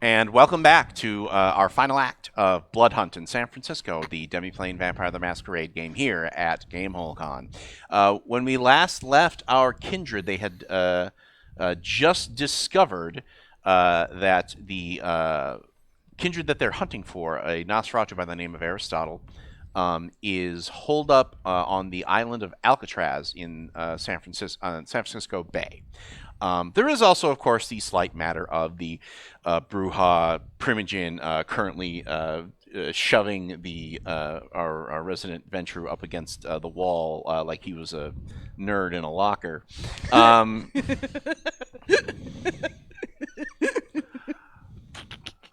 And welcome back to our final act of Bloodhunt in San Francisco, the Demiplane Vampire the Masquerade game here at Gamehol Con. When we last left our kindred, they had just discovered that the kindred that they're hunting for, a Nosferatu by the name of Aristotle, is holed up on the island of Alcatraz in San Francisco Bay. There is also, of course, the slight matter of the Bruja Primogen currently shoving our resident Ventru up against the wall like he was a nerd in a locker.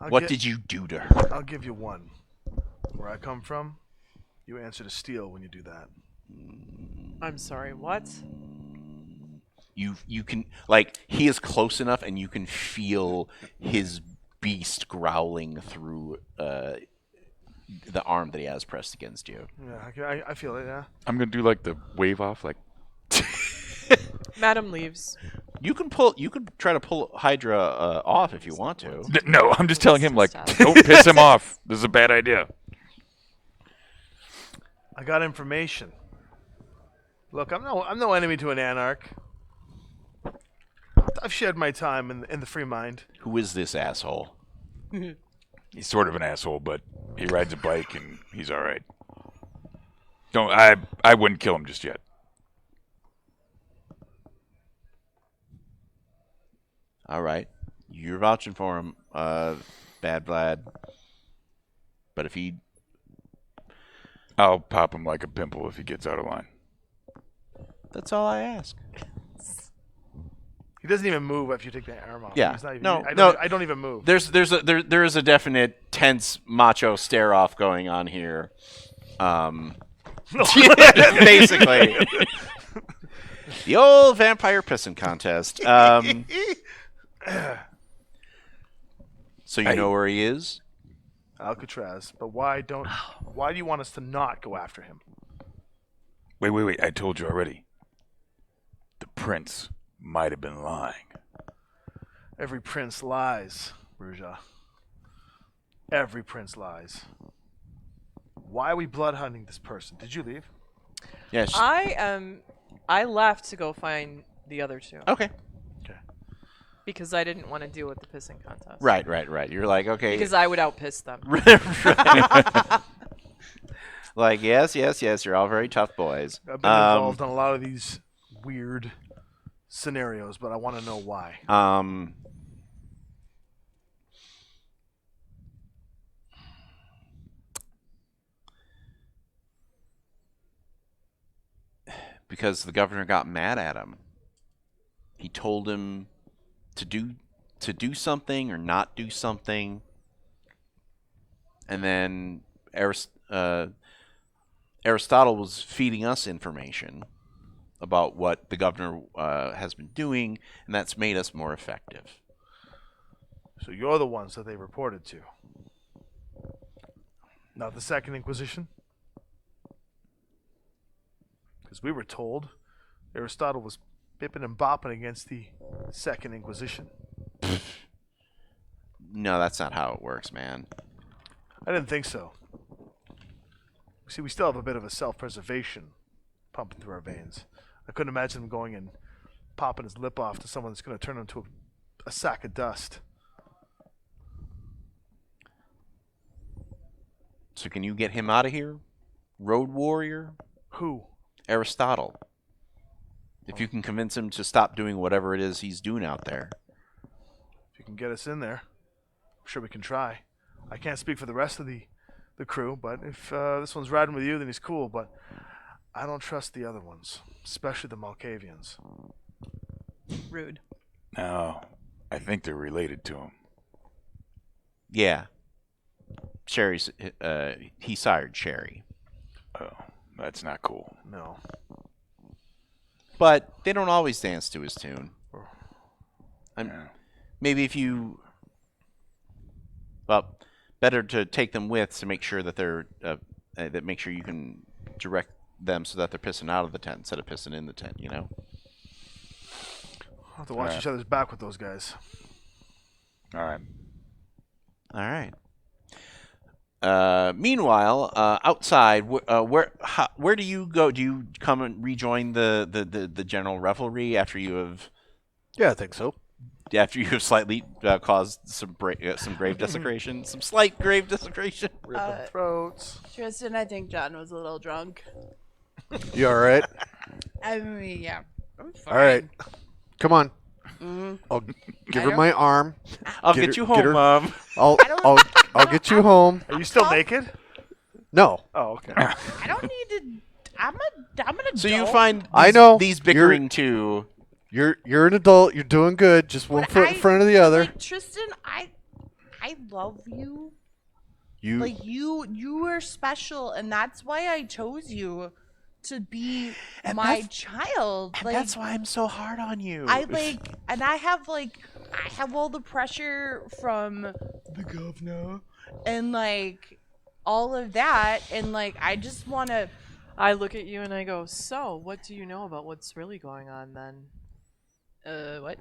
What did you do to her? I'll give you one. Where I come from, you answer to steal when you do that. I'm sorry, what? You can, like, he is close enough and you can feel his beast growling through the arm that he has pressed against you. Yeah, I feel it, yeah. I'm gonna do like the wave off, like. Madam leaves. You can try to pull Hydra off if you want to. No, I'm just telling him, like, don't piss him off. This is a bad idea. I got information. Look, I'm no enemy to an anarch. I've shared my time in the free mind. Who is this asshole? He's sort of an asshole, but he rides a bike and he's all right. I wouldn't kill him just yet. All right, you're vouching for him, Bad Vlad. But if I'll pop him like a pimple if he gets out of line. that's all I ask. He doesn't even move after you take the arm off. Yeah. He's not even, No, I don't even move. There is a definite tense macho stare off going on here. Basically, the old vampire pissing contest. So you know where he is? Alcatraz. But why do you want us to not go after him? Wait. I told you already. The prince might have been lying. Every prince lies, Ruja. Every prince lies. Why are we blood hunting this person? Did you leave? Yes. I left to go find the other two Okay. because I didn't want to deal with the pissing contest. Right. You're like, okay. Because I would outpiss them. Like, yes. You're all very tough boys. I've been involved in a lot of these weird scenarios, but I want to know why. Because the governor got mad at him. He told him to do something or not do something, and then Aristotle was feeding us information about what the governor has been doing, and that's made us more effective. So you're the ones that they reported to. Not the Second Inquisition? Because we were told Aristotle was bipping and bopping against the Second Inquisition. No, that's not how it works, man. I didn't think so. See, we still have a bit of a self-preservation pumping through our veins. I couldn't imagine him going and popping his lip off to someone that's going to turn him into a sack of dust. So can you get him out of here? Road warrior? Who? Aristotle. If you can convince him to stop doing whatever it is he's doing out there. If you can get us in there, I'm sure we can try. I can't speak for the rest of the crew, but if this one's riding with you, then he's cool, but I don't trust the other ones, especially the Malkavians. Rude. No, I think they're related to him. Yeah. Sherry's, he sired Sherry. Oh, that's not cool. No. But they don't always dance to his tune. Yeah. Maybe if you... Well, better to take them with to make sure that they're... that make sure you can direct them so that they're pissing out of the tent instead of pissing in the tent, you know? We'll have to watch each other's back with those guys. All right. All right. Meanwhile, outside, where do you go? Do you come and rejoin the general revelry after you have Yeah, I think so. slightly caused some grave desecration, some slight grave desecration? Ripping throats. Tristan, I think John was a little drunk. You all right? I mean, yeah. I'm fine. All right. Come on. Mhm. I'll give I her don't- my arm. I'll Get get you her- get home, her- Mom. I'll get you home. Are you still naked? No. Oh, okay. I don't need to. I'm an adult. So you find these, I know. these bickering too. You're an adult. You're doing good. Just one But foot in front of the other. Like, Tristan, I love you. You Like you are special, and that's why I chose you to be my child. And Like, that's why I'm so hard on you. I have all the pressure from the governor and like all of that, and like I just want to. I look at you and I go, so what do you know about what's really going on then? What?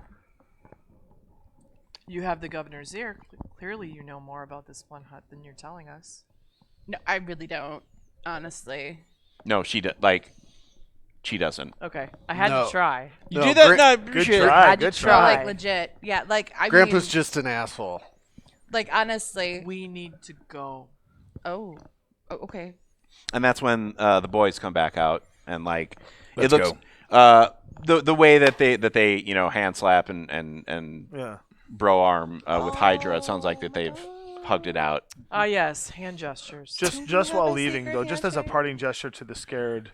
You have the governor's ear. Clearly you know more about this one hut than you're telling us. No, I really don't. Honestly. No, she doesn't. Okay, I had No. to try. You No, do that? Gra- No, I Good appreciate it. try. had to Good try. try. Like legit. Yeah, like I Grandpa's mean, just an asshole. like honestly. We need to go. Oh, okay. And that's when the boys come back out and like Let's it looks the way that they hand slap and Yeah. bro arm with Hydra. It sounds like that they've hugged it out. Ah, yes, hand gestures. Just have while a leaving, secret though, just as a handshake? parting gesture to the scared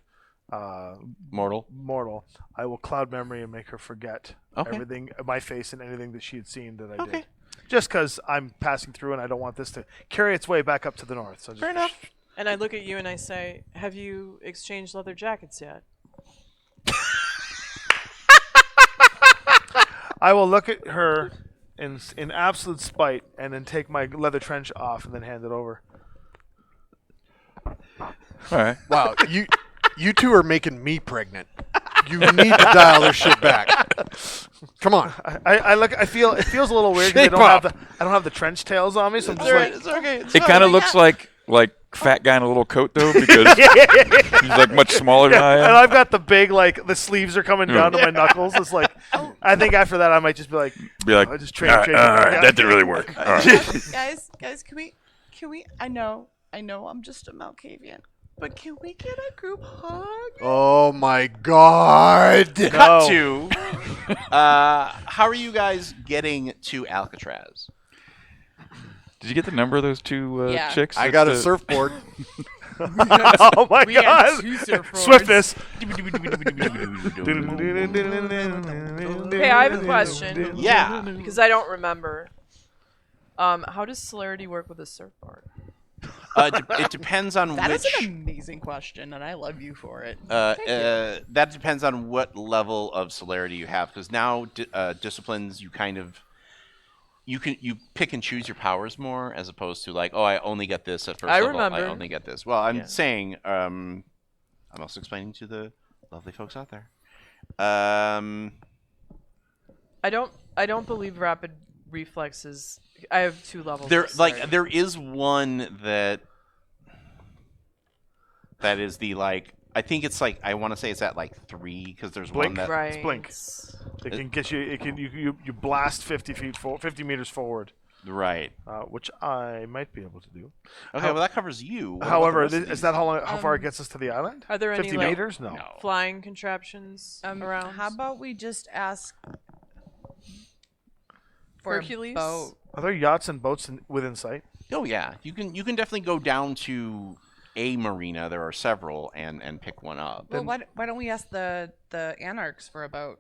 Mortal. mortal, I will cloud memory and make her forget Okay. everything, my face and anything that she had seen that I Okay. did. Just because I'm passing through and I don't want this to carry its way back up to the north. So just, Fair enough. And I look at you and I say, have you exchanged leather jackets yet? I will look at her in absolute spite and then take my leather trench off and then hand it over. All right. Wow, you two are making me pregnant. You need to dial this shit back. Come on. I look. I feel it feels a little weird. 'Cause I Shape don't have the trench tails on me, so I'm just like, It's okay. It kind of looks like fat guy in a little coat though, because he's like much smaller than I and am. I've got the big the sleeves are coming down to my knuckles. It's like, I think after that I might just be like, Be like, I just all right, trade. that didn't really work. All right. guys, can we? I know, I'm just a Malkavian, but can we get a group hug? Oh my God. Cut to. How are you guys getting to Alcatraz? Did you get the number of those two Yeah. chicks? I got a that, surfboard. Oh my We had god! two surfboards. Swiftness. Hey, I have a question. Yeah. Because I don't remember. How does celerity work with a surfboard? It depends on That which. is an amazing question, and I love you for it. That depends on what level of celerity you have, because now disciplines you kind of you pick and choose your powers more as opposed to like, oh, I only get this at first I level. I remember. only get this. Well, I'm Yeah. saying I'm also explaining to the lovely folks out there. I don't believe rapid reflexes. I have 2 levels. There of celerity. there is one that is the like. I think it's like I want to say it's at like 3 because there's Blink. one that right. blink. It can get you. It can you blast 50 meters forward, right. which I might be able to do. Okay, well that covers you. What about the However, rest of is these? that how far it gets us to the island? Are there any 50 like, meters? No. flying contraptions around? How about we just ask for Hercules? a boat? Are there yachts and boats within sight? Oh yeah, you can definitely go down to a marina. There are several, and pick one up. Well, why don't we ask the anarchs for a boat?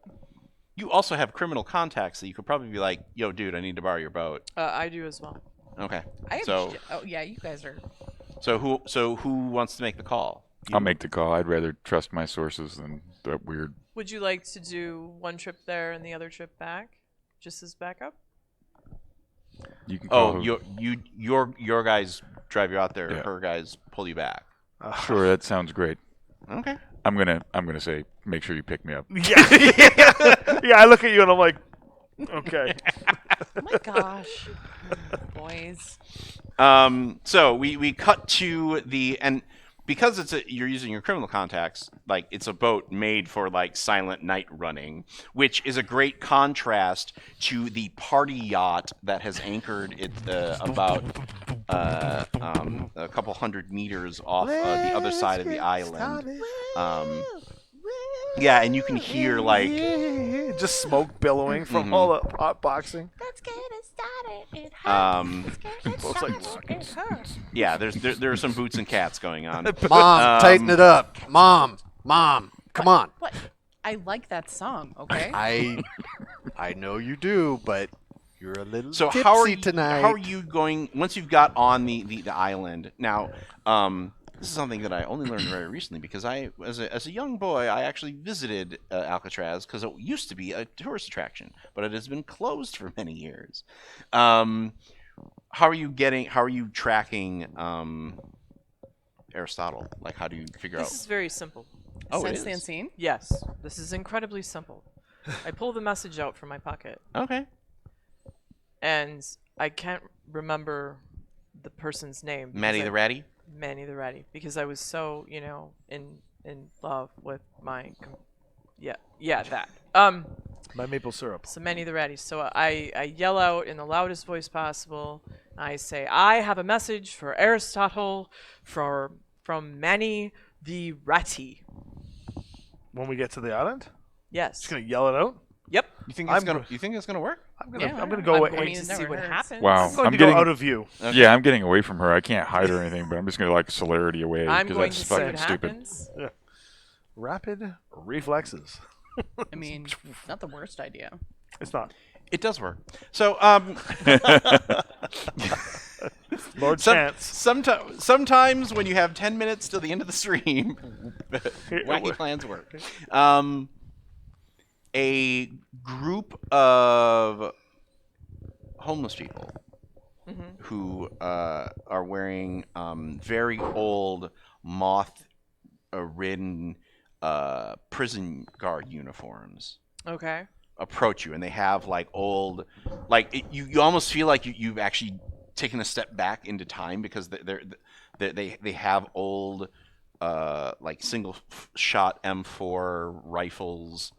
You also have criminal contacts that you could probably be like, "Yo, dude, I need to borrow your boat." I do as well. Okay. I have So oh yeah, you guys are. who wants to make the call? I'll make the call. I'd rather trust my sources than that weird. Would you like to do one trip there and the other trip back, just as backup? You can call. Oh, your guys drive you out there. Yeah. Her guys pull you back. Sure, that sounds great. Okay. I'm gonna say, make sure you pick me up. Yeah. Yeah. I look at you and I'm like, Okay. Oh my gosh, boys. So we cut to and because you're using your criminal contacts, like it's a boat made for like silent night running, which is a great contrast to the party yacht that has anchored it about a couple hundred meters off the other side of the island. Yeah, and you can hear like just smoke billowing from all the hot boxing. Let's get it started. It Um, hurts. Let's get it Looks like started. It hurts. yeah, there are some boots and cats going on. Mom, tighten it up. Mom, come on. What? I like that song. Okay. I know you do, but you're a little So tipsy how are you tonight. How are you going once you've got on the island? Now, this is something that I only learned very recently because as a young boy, I actually visited Alcatraz because it used to be a tourist attraction, but it has been closed for many years. How are you tracking Aristotle? Like, how do you figure out? This is very simple. Oh, it Sense is? the unseen. Yes, this is incredibly simple. I pull the message out from my pocket, Okay. and I can't remember the person's name. Manny because the Ratty? Manny the Ratty, because I was so, in love with my, that. My maple syrup. So Manny the Ratty. So I yell out in the loudest voice possible. I say, I have a message for Aristotle from Manny the Ratty. When we get to the island, Yes. just gonna yell it out. Yep. You think I'm it's gonna work? I'm gonna Yeah, I'm gonna go I'm away. going to It see never what hurts. happens. Wow. I'm going I'm to getting go out of view. Okay. Yeah, I'm getting away from her. I can't hide or anything, but I'm just gonna like celerity away I'm because going that's to see fucking what stupid. happens. Rapid reflexes. I mean, not the worst idea. It's not. It does work. So, Lord Chance. sometimes when you have 10 minutes till the end of the stream, wacky plans work. A group of homeless people who are wearing very old, moth-ridden prison guard uniforms Okay. approach you, and they have like old, like you almost feel like you've actually taken a step back into time because they have old like single shot M4 rifles.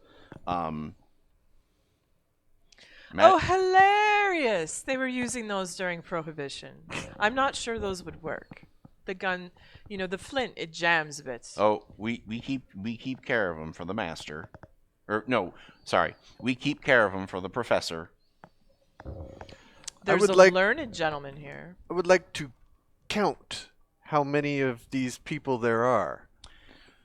Oh, hilarious! They were using those during Prohibition. I'm not sure those would work. The gun, the flint, it jams a bit. Oh, we keep care of them for the master, or no, sorry, we keep care of them for the professor. There's would a like- learned gentleman here. I would like to count how many of these people there are.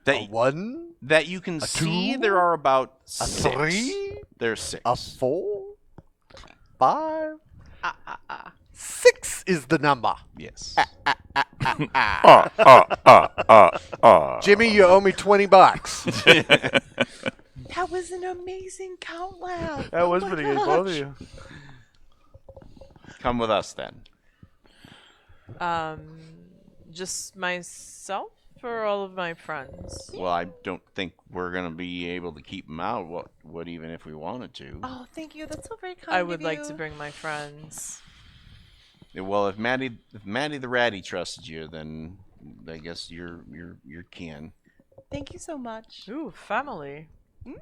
That A one, that you can see, two? there are about a 6. three, There's 6. a 4, 5. 6 is the number. Yes. Jimmy, you owe me $20. That was an amazing count laugh. That Oh was my pretty good, both of gosh. you. Come with us then. Just myself or all of my friends? Well, I don't think we're gonna be able to keep them out. What even if we wanted to? Oh, thank you. That's so very kind I of would like to you. bring my friends. Yeah, well, if Maddie the Ratty trusted you, then I guess you're kin. Thank you so much. Ooh, family. I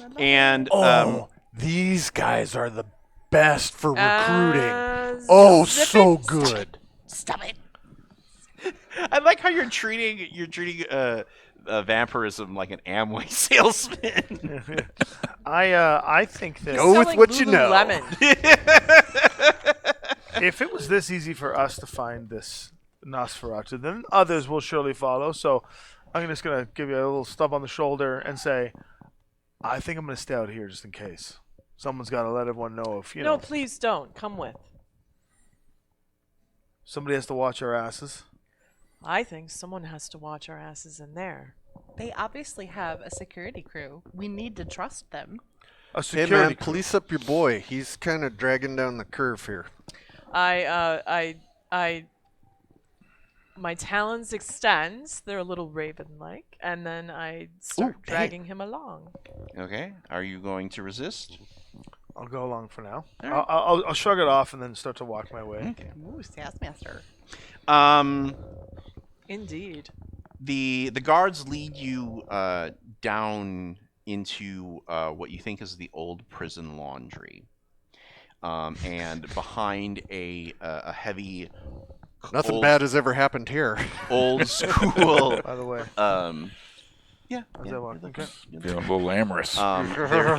love And Oh, these guys are the best for recruiting. Oh, So good. it. Stop it. I like how you're treating vampirism like an Amway salesman. I think that Go with what you know. Lemon. if it was this easy for us to find this Nosferatu, then others will surely follow. So I'm just gonna give you a little stub on the shoulder and say, I think I'm gonna stay out here just in case. Someone's got to let everyone know if No, please don't. Come with. somebody has to watch our asses. I think someone has to watch our asses in there. They obviously have a security crew. We need to trust them. A Hey security man, crew. police up your boy. He's kind of dragging down the curve here. My talons extend. They're a little raven-like, and then I start Ooh, hey. dragging him along. Okay. Are you going to resist? I'll go along for now. All right. I'll shrug it off and then start to walk my way. Okay. Ooh, Taskmaster. Indeed. The guards lead you down into what you think is the old prison laundry, and behind a heavy, Nothing old, bad has ever happened here. old school. By the way, Yeah. how's that walk? Okay. Feeling a little amorous. There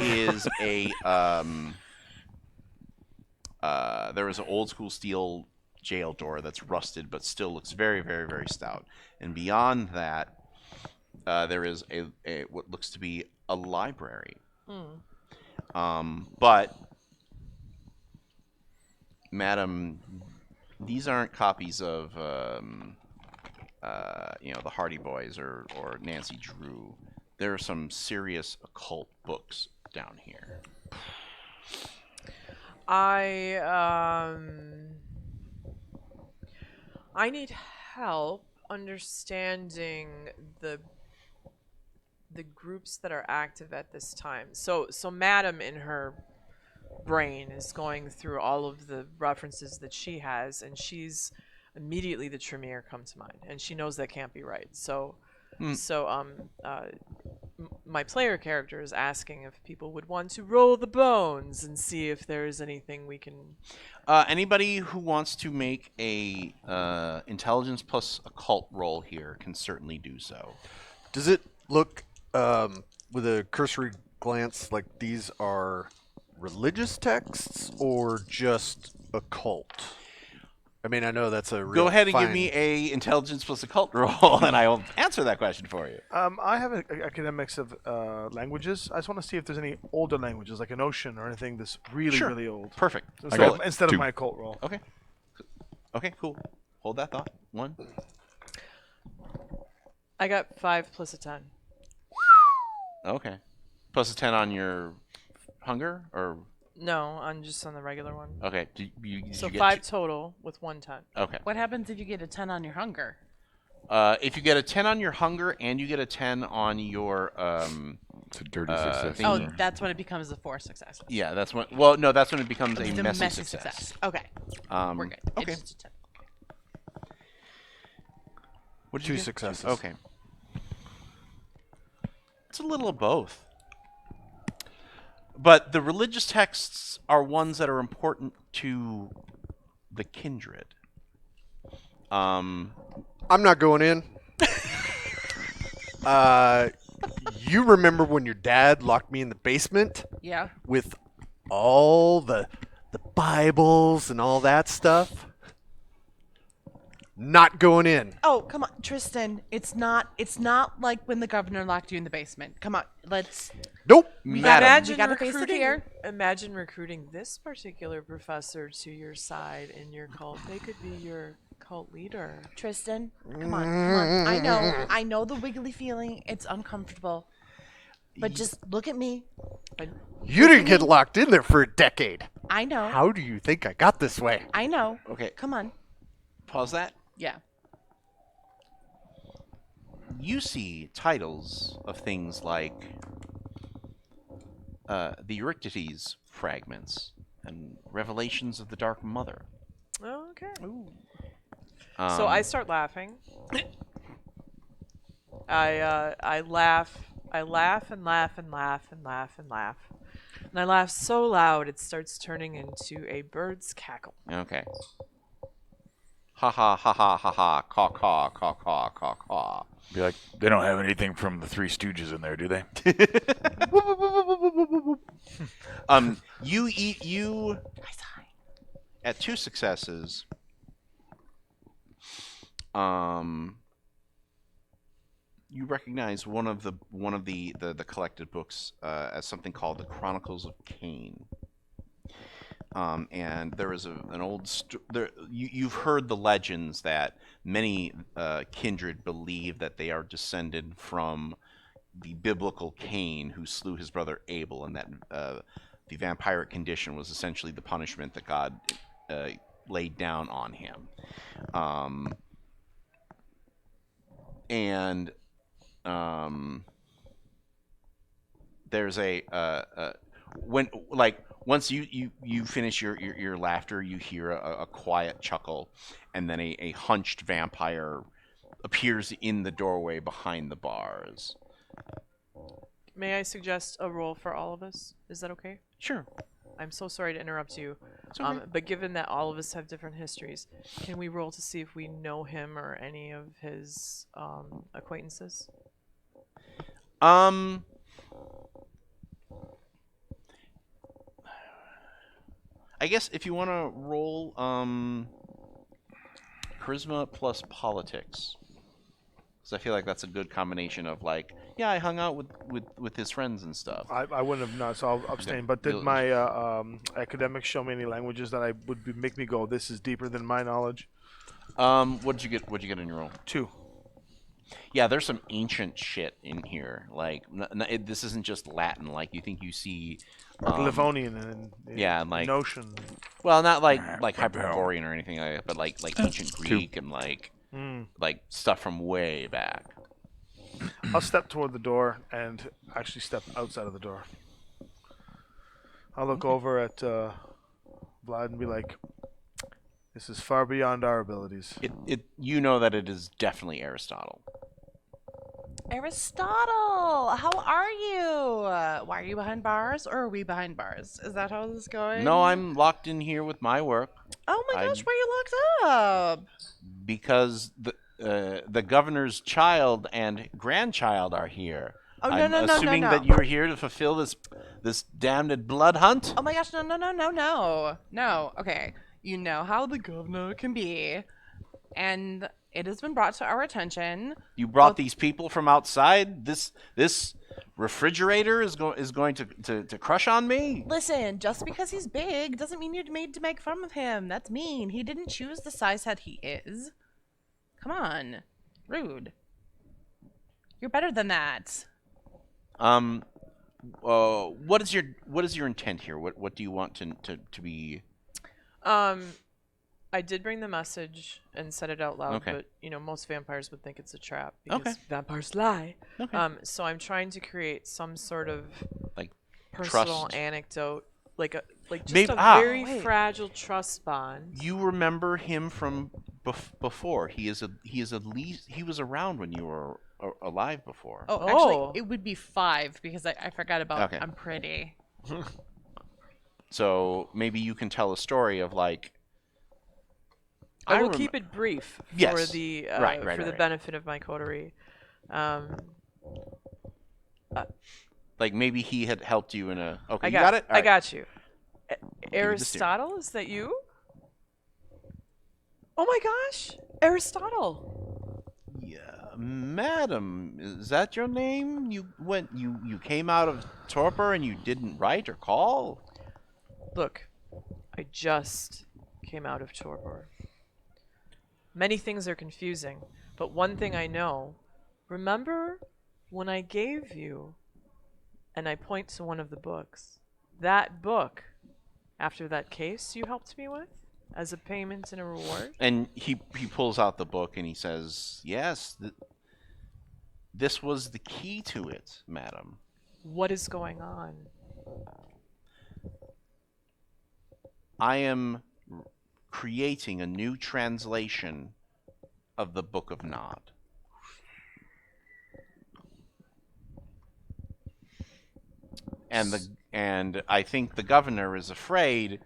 is an old school steel jail door that's rusted but still looks very, very, very stout. And beyond that, there is a what looks to be a library. But, madam, these aren't copies of the Hardy Boys or Nancy Drew. There are some serious occult books down here. I need help understanding the groups that are active at this time. So Madam in her brain is going through all of the references that she has, and she's immediately the Tremere come to mind, and she knows that can't be right. My player character is asking if people would want to roll the bones and see if there is anything we can. Anybody who wants to make a intelligence plus occult roll here can certainly do so. Does it look, with a cursory glance, like these are religious texts or just occult? I mean, I know that's a real Go ahead and give fine- me a intelligence plus occult roll, and I will answer that question for you. I have academics of languages. I just want to see if there's any older languages, like an ocean or anything that's really, Sure. really old. Perfect. Instead two. of my occult roll. Okay. Okay, cool. Hold that thought. 1. I got 5 plus a 10. Okay. Plus a 10 on your hunger, or No, I'm just on the regular one. okay? Did you So get 5 total with 1 10. Okay. What happens if you get a 10 on your hunger? If you get a 10 on your hunger and you get a 10 on your It's a dirty success. thing- Oh, that's when it becomes a 4 success. yeah, that's when. Well, no, that's when it becomes a The messy success. Okay, we're good. Okay. It's just a 10. What did 2 you get? successes. Okay. It's a little of both. But the religious texts are ones that are important to the kindred. I'm not going in. You remember when your dad locked me in the basement Yeah. with all the Bibles and all that stuff? Not going in. Oh, come on, Tristan. It's not like when the governor locked you in the basement. Come on, let's. Nope. Madam, we gotta face the fear. Imagine recruiting this particular professor to your side in your cult. They could be your cult leader. Tristan, come on. I know the wiggly feeling. It's uncomfortable, but just look at me. You didn't get locked in there for a decade. I know. How do you think I got this way? I know. Okay, Come on. pause that. Yeah. You see titles of things like the Euryctetes fragments and Revelations of the Dark Mother. Okay. Um, So I start laughing. I laugh and laugh and laugh and laugh and laugh. And I laugh so loud it starts turning into a bird's cackle. Okay. Ha ha ha ha ha ha, caw caw caw caw caw caw. Be like, they don't have anything from the Three Stooges in there, do they? You at 2 successes. You recognize one of the collected books as something called the Chronicles of Cain. And there is an old you've heard the legends that many kindred believe that they are descended from the biblical Cain who slew his brother Abel, and that the vampiric condition was essentially the punishment that God laid down on him. There's once you finish your laughter, you hear a quiet chuckle, and then a hunched vampire appears in the doorway behind the bars. May I suggest a roll for all of us? Is that okay? Sure. I'm so sorry to interrupt you. It's okay. But given that all of us have different histories, can we roll to see if we know him or any of his acquaintances? I guess if you want to roll charisma plus politics, because I feel like that's a good combination of like, yeah, I hung out with his friends and stuff. I wouldn't have not, so I'll abstain. But did my academics show me any languages that make me go, this is deeper than my knowledge? What'd you get in your roll? 2. Yeah, there's some ancient shit in here. Like, this isn't just Latin. Like, you think you see Livonian and yeah, and like Notion. well, not like Hyperborean or anything like that, but like ancient Greek and like stuff from way back. I'll step toward the door and actually step outside of the door. I'll look over at Vlad and be like, this is far beyond our abilities. You know that it is definitely Aristotle. Aristotle, how are you? Why are you behind bars, or are we behind bars? Is that how this is going? No, I'm locked in here with my work. Oh my gosh, why are you locked up? Because the governor's child and grandchild are here. Oh, I'm no, assuming no. that you're here to fulfill this damned blood hunt. Oh my gosh, no. No, okay. You know how the governor can be. And it has been brought to our attention. You brought these people from outside? This refrigerator is going to crush on me? Listen, just because he's big doesn't mean you're made to make fun of him. That's mean. He didn't choose the size that he is. Come on. Rude. You're better than that. What is your intent here? What do you want to be? I did bring the message and said it out loud, Okay. but most vampires would think it's a trap because Okay. vampires lie. Okay. So I'm trying to create some sort of Like personal trust. Maybe- anecdote, just Maybe- a ah. very Wait. fragile trust bond. You remember him from before. He was around when you were alive before. Oh, Oh. actually, it would be 5 because I forgot about Okay. I'm pretty. So maybe you can tell a story of like. I will keep it brief for Yes. the Right, for the right. benefit of my coterie. Like maybe he had helped you in a. Okay, I you got it. All I right. got you. me the steer. Aristotle, is that you? Oh my gosh, Aristotle. Yeah, madam, is that your name? You came out of torpor and you didn't write or call. Look, I just came out of torpor. Many things are confusing, but one thing I know. Remember when I gave you, and I point to one of the books, that book, after that case you helped me with, as a payment and a reward? And he pulls out the book and he says, "Yes, this was the key to it, madam." What is going on? I am creating a new translation of the Book of Nod. And I think the governor is afraid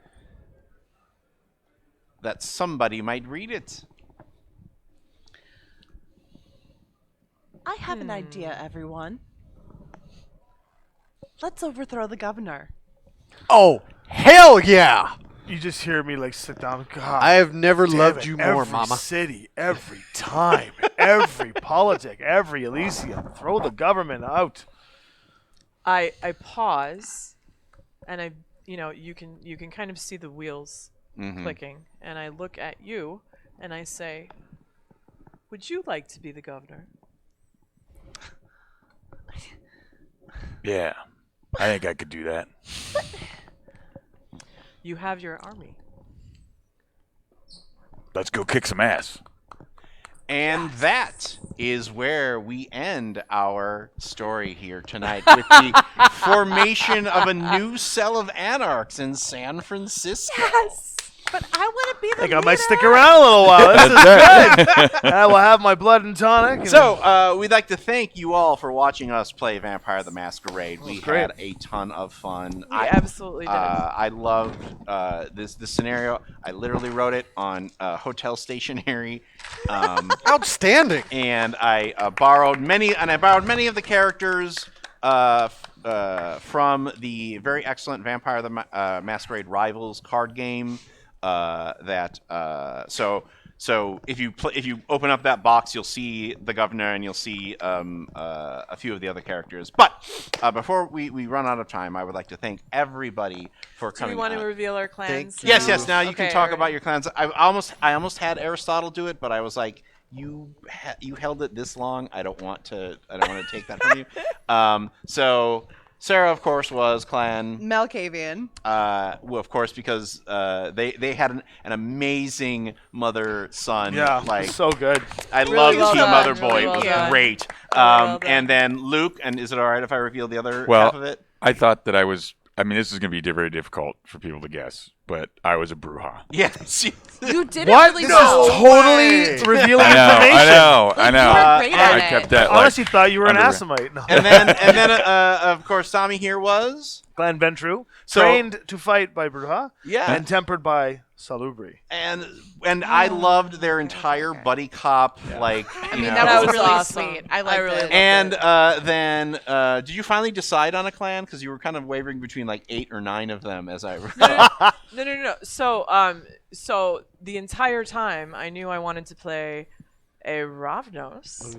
that somebody might read it. I have an idea, everyone. Let's overthrow the governor. Oh, hell yeah! You just hear me like sit down. God, I have never damn loved it, you more, every Mama. City, every time, every politic, every Elysium. Throw the government out. I pause, and you can kind of see the wheels clicking, and I look at you, and I say, "Would you like to be the governor?" Yeah, I think I could do that. You have your army. Let's go kick some ass. And that is where we end our story here tonight with the formation of a new cell of anarchs in San Francisco. Yes, but I want to be I the think I leader. might stick around a little while. This is good. I will have my blood and tonic. And So, we'd like to thank you all for watching us play Vampire the Masquerade. We great. had a ton of fun. We absolutely did. I loved this scenario. I literally wrote it on hotel stationery. Outstanding. And I borrowed many of the characters from the very excellent Vampire the Masquerade Rivals card game. So if you open up that box, you'll see the governor and you'll see a few of the other characters. But before we run out of time, I would like to thank everybody for Do coming. we want to reveal our clans? Thank Yes, you. yes. Now you can Okay, talk alright. about your clans. I almost had Aristotle do it, but I was like, you held it this long. I don't want to take that from you. So Sarah, of course, was clan. Malkavian. Well, of course, because they had an amazing mother-son. yeah, like so good. I Really love well Team done, Mother Boy. really It well was done. great. well done. And then Luke. And is it all right if I reveal the other Well, half of it? I thought that I was. I mean, this is going to be very difficult for people to guess, but I was a Bruja. Yes. You did What? it really This well. is totally revealing I know. Like, you were great at I it. kept that. I honestly thought you were an under- Assamite. No. and then of course Tommy here was. Glenn Ventru, So- trained to fight by Bruja Yeah. and tempered by Salubri. And I loved their entire buddy cop like. I you mean, know, that was was really awesome. sweet. I liked really it. loved And then, did you finally decide on a clan? Because you were kind of wavering between like 8 or 9 of them, as I recall. No. So the entire time I knew I wanted to play a Ravnos,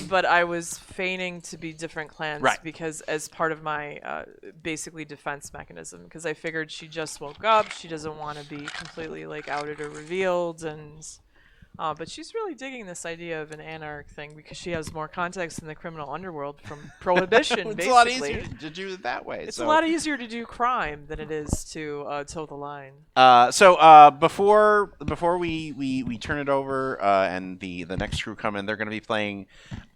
but I was feigning to be different clans Right. because as part of my basically defense mechanism, because I figured she just woke up, she doesn't want to be completely like outed or revealed, and but she's really digging this idea of an anarch thing because she has more context in the criminal underworld from prohibition. It's basically. a lot easier to do it that way. It's so. a lot easier to do crime than it is to toe the line. So before we turn it over and the next crew come in, they're going to be playing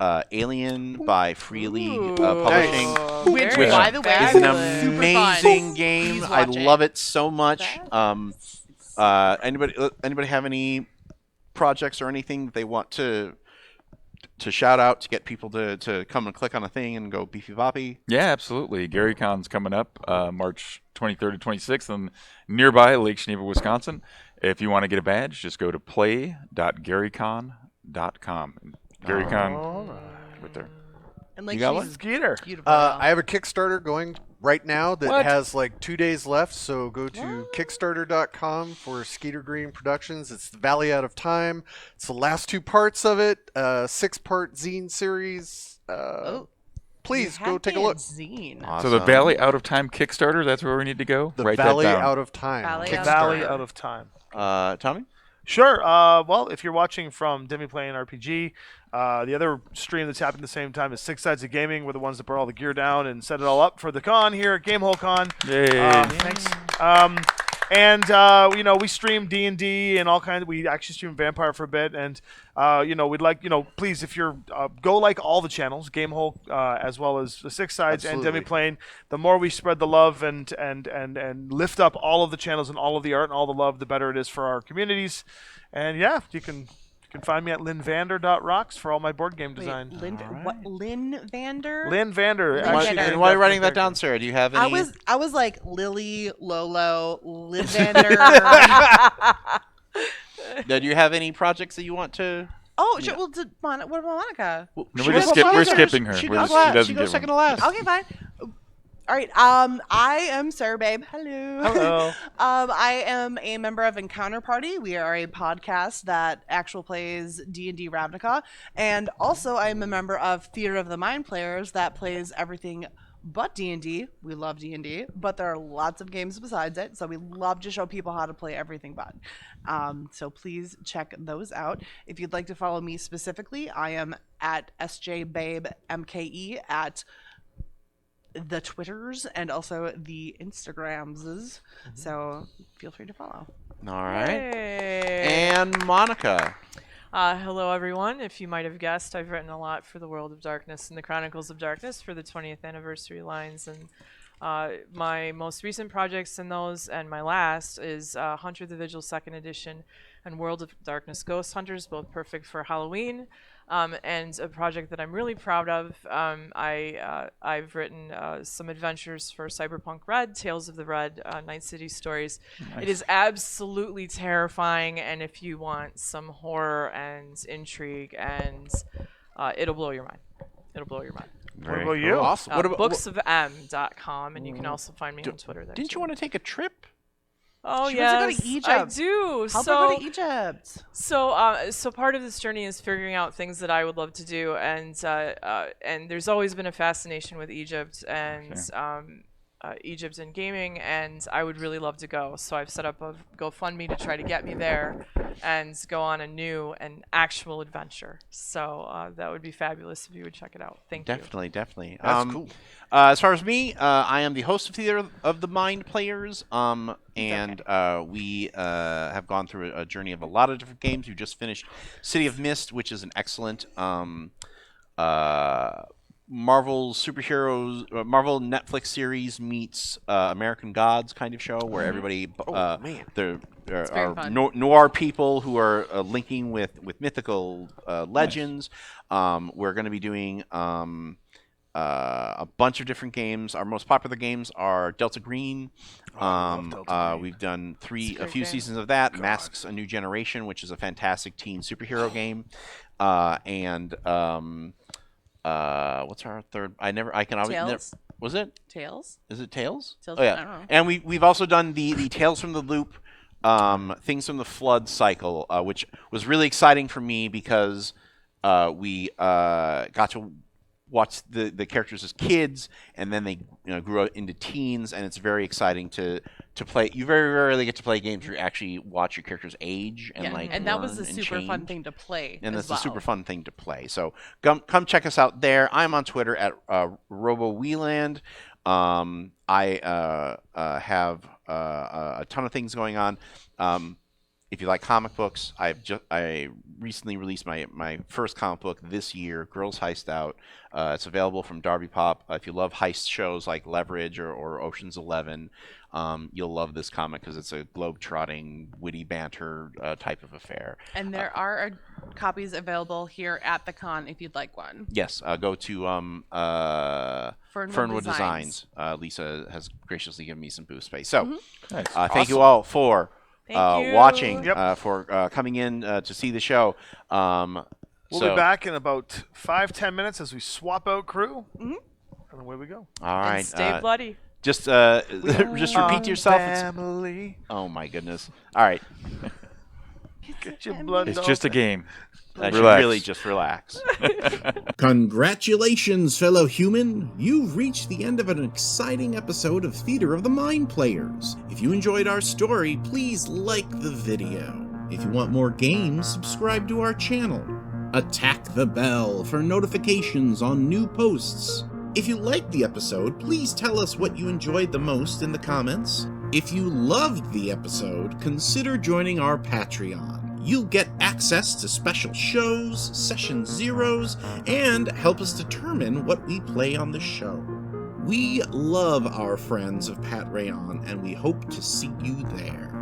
Alien by Free League Publishing. Oh, Which, very by the way, It's an fabulous. super amazing fun. game. Please I watch it. love it so much. Anybody have any projects or anything that they want to shout out to get people to come and click on a thing and go beefy boppy? Yeah, absolutely. Gary Con's coming up March 23rd to 26th in nearby Lake Geneva, Wisconsin. If you want to get a badge, just go to play.garycon.com. Gary Con, right there. And like You got she's one? Skeeter. beautiful. I have a Kickstarter going right now that What? has like 2 days left. So go to Kickstarter.com for Skeeter Green Productions. It's the Valley Out of Time. It's the last 2 parts of it. 6-part zine series. Please You go had take a me look. at Zine. So the Awesome. Valley Out of Time Kickstarter, that's where we need to go? The Write Valley that down. Out of Time. Valley Out of Valley Time. out of time. Tommy? Sure. Well, if you're watching from Demiplane RPG, the other stream that's happening at the same time is Six Sides of Gaming. We're the ones that brought all the gear down and set it all up for the con here at Gamehol Con. Yay. Thanks. And we stream D&D and all kinds. We actually stream Vampire for a bit, and we'd like please, if you're go like all the channels, Gamehole as well as the Six Sides Absolutely. and Demiplane. The more we spread the love and lift up all of the channels and all of the art and all the love, the better it is for our communities. And yeah, you can find me at linvander.rocks for all my board game design. Wait, Lynn Vander? Lynn Vander. Lynn actually, Vander. And while you're writing that down, Sarah, do you have any? I was like Lily, Lolo, Lynn Vander. Do you have any projects that you want to? Oh, sure. Well, what about Monica? No, we're skipping her. She She goes doesn't get second one. to last. Okay, fine. All right. I am Sarah Babe. Hello. Hello. I am a member of Encounter Party. We are a podcast that actual plays D&D Ravnica, and also I am a member of Theater of the Mind Players that plays everything but D&D. We love D&D, but there are lots of games besides it, so we love to show people how to play everything but. So please check those out. If you'd like to follow me specifically, I am at SJBabeMKE at the Twitters and also the Instagrams. So feel free to follow. All right. Hey. And Monica. Hello, everyone. If you might have guessed, I've written a lot for the World of Darkness and the Chronicles of Darkness for the 20th anniversary lines. And my most recent projects in those, and my last, is Hunter the Vigil 2nd Edition and World of Darkness Ghost Hunters, both perfect for Halloween. And a project that I'm really proud of. I've written some adventures for Cyberpunk Red, Tales of the Red, Night City Stories. Nice. It is absolutely terrifying, and if you want some horror and intrigue, and it'll blow your mind. It'll blow your mind. Very about you? Awesome. What about booksofm.com, and you can also find me on Twitter there. Didn't you want to take a trip? Oh, She yes, wants to go to I Egypt. do. Help so, her go to Egypt. So part of this journey is figuring out things that I would love to do, and there's always been a fascination with Egypt and Egypt and gaming, and I would really love to go. So I've set up a GoFundMe to try to get me there and go on a new and actual adventure. So that would be fabulous if you would check it out. Thank you. Definitely. That's cool. As far as me, I am the host of Theater of the Mind Players, and we have gone through a journey of a lot of different games. We just finished City of Mist, which is an excellent Marvel superheroes, Marvel Netflix series meets American Gods kind of show, where everybody, man. there very are fun. noir people who are linking with mythical legends. We're going to be doing a bunch of different games. Our most popular games are Delta Green. I love Delta Green. We've done It's a a great few game. seasons of that. God. Masks: A New Generation, which is a fantastic teen superhero game, and what's our third? I can always. Tales? Was it? Tails? Is it Tales? Tales? Oh yeah. I don't know. And we've also done the Tales from the Loop, Things from the Flood cycle, which was really exciting for me because we got to watch the characters as kids, and then they grew up into teens, and it's very exciting to play. You very rarely get to play games where you actually watch your characters age and And that was a learn and super fun change. thing to play. And as that's a super well. fun thing to play. So come check us out there. I'm on Twitter at Robo Wieland. I have a ton of things going on. If you like comic books, I recently released my first comic book this year, Girls Heist Out. It's available from Darby Pop. If you love heist shows like Leverage or Ocean's 11, you'll love this comic because it's a globe-trotting, witty banter type of affair. And there are copies available here at the con if you'd like one. Yes, go to Fernwood Designs. Lisa has graciously given me some booth space. So Nice. thank you all for Thank you. watching, Yep. for coming in to see the show. We'll be back in about 5-10 minutes as we swap out crew. And away we go. All right. And stay bloody. Just repeat to yourself. Family. Oh my goodness. All right. Get your blood It's off just a that. game. I should Relax. really just relax. Congratulations, fellow human! You've reached the end of an exciting episode of Theater of the Mind Players. If you enjoyed our story, please like the video. If you want more games, subscribe to our channel. Attack the bell for notifications on new posts. If you liked the episode, please tell us what you enjoyed the most in the comments. If you loved the episode, consider joining our Patreon. You'll get access to special shows, session zeros, and help us determine what we play on the show. We love our friends of Pat Rayon, and we hope to see you there.